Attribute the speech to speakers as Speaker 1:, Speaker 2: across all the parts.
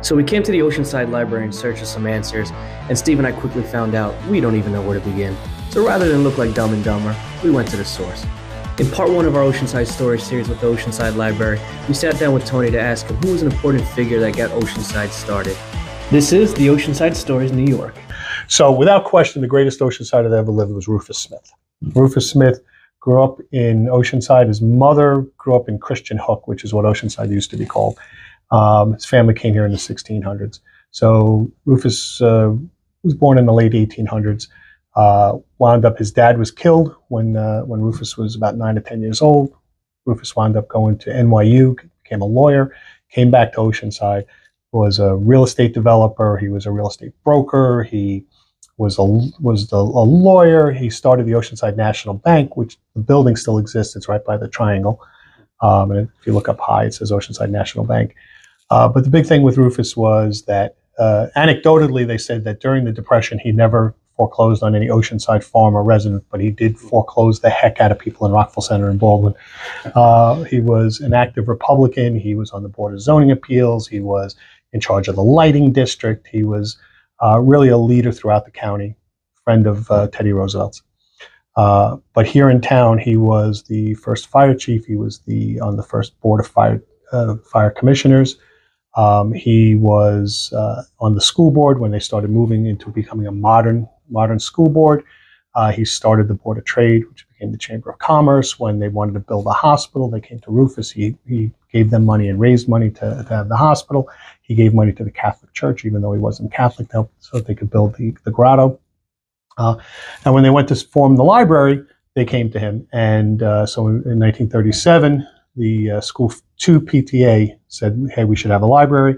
Speaker 1: So we came to the Oceanside Library in search of some answers, and Steve and I quickly found out we don't even know where to begin. So rather than look like Dumb and Dumber, we went to the source. In part one of our Oceanside Story series with the Oceanside Library, we sat down with Tony to ask him who was an important figure that got Oceanside started. This is the Oceanside Stories, New York.
Speaker 2: So without question, the greatest Oceanside that ever lived was Rufus Smith. Rufus Smith grew up in Oceanside. His mother grew up in Christian Hook, which is what Oceanside used to be called. His family came here in the 1600s. So Rufus was born in the late 1800s. Wound up, his dad was killed when Rufus was about 9 or 10 years old. Rufus wound up going to NYU, became a lawyer, came back to Oceanside, was a real estate developer. He was a real estate broker. He was a lawyer. He started the Oceanside National Bank, which the building still exists. It's right by the triangle. And if you look up high, it says Oceanside National Bank. But the big thing with Rufus was that, anecdotally, they said that during the Depression, he never foreclosed on any Oceanside farm or resident, but he did foreclose the heck out of people in Rockville Center and Baldwin. He was an active Republican. He was on the Board of Zoning Appeals. He was in charge of the lighting district. He was really a leader throughout the county, friend of Teddy Roosevelt's. But here in town, he was the first fire chief. He was on the first board of fire commissioners. He was on the school board when they started moving into becoming a modern school board. He started the Board of Trade, which became the Chamber of Commerce. When they wanted to build a hospital, they came to Rufus. He gave them money and raised money to have the hospital. He gave money to the Catholic Church, even though he wasn't Catholic, so that they could build the grotto. And when they went to form the library, they came to him. And so in 1937, the School 2 PTA said, hey, we should have a library.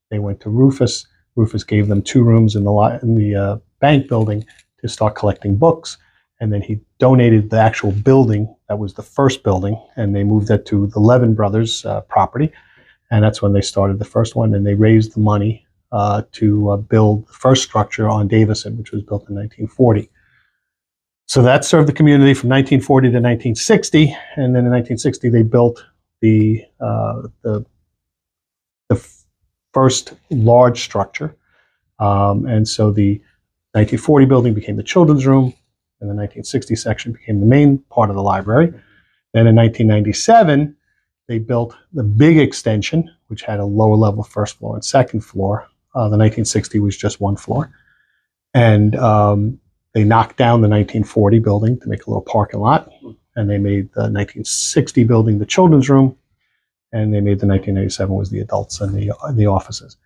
Speaker 2: They went to Rufus. Rufus gave them 2 rooms in the bank building to start collecting books. And then he donated the actual building. That was the first building. And they moved that to the Levin Brothers property. And that's when they started the first one. And they raised the money to build the first structure on Davison, which was built in 1940. So that served the community from 1940 to 1960. And then in 1960, they built the first large structure. And so the 1940 building became the children's room, and the 1960 section became the main part of the library. Then in 1997, they built the big extension, which had a lower level first floor and second floor. The 1960 was just 1 floor. And they knocked down the 1940 building to make a little parking lot. And they made the 1960 building the children's room. And they made the 1997 was the adults and the offices.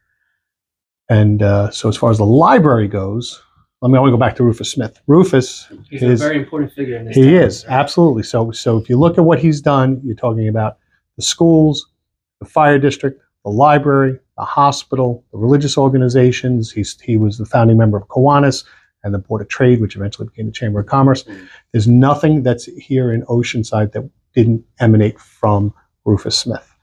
Speaker 2: And so as far as the library goes, I want to go back to Rufus Smith. Rufus
Speaker 1: He's a very important figure in this
Speaker 2: He
Speaker 1: town.
Speaker 2: is, absolutely. So if you look at what he's done, you're talking about the schools, the fire district, the library, the hospital, the religious organizations. He was the founding member of Kiwanis and the Board of Trade, which eventually became the Chamber of Commerce. There's nothing that's here in Oceanside that didn't emanate from Rufus Smith.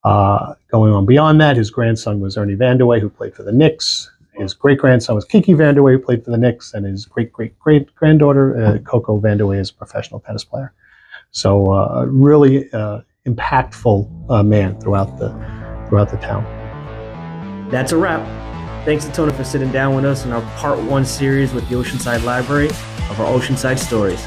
Speaker 2: Going on beyond that, his grandson was Ernie Vanderway, who played for the Knicks. His great-grandson was Kiki Vanderway, who played for the Knicks, and his great-great-great-granddaughter, Coco Vanderway, is a professional tennis player. So really impactful man throughout the town.
Speaker 1: That's a wrap. Thanks to Tony for sitting down with us in our Part 1 series with the Oceanside Library of our Oceanside Stories.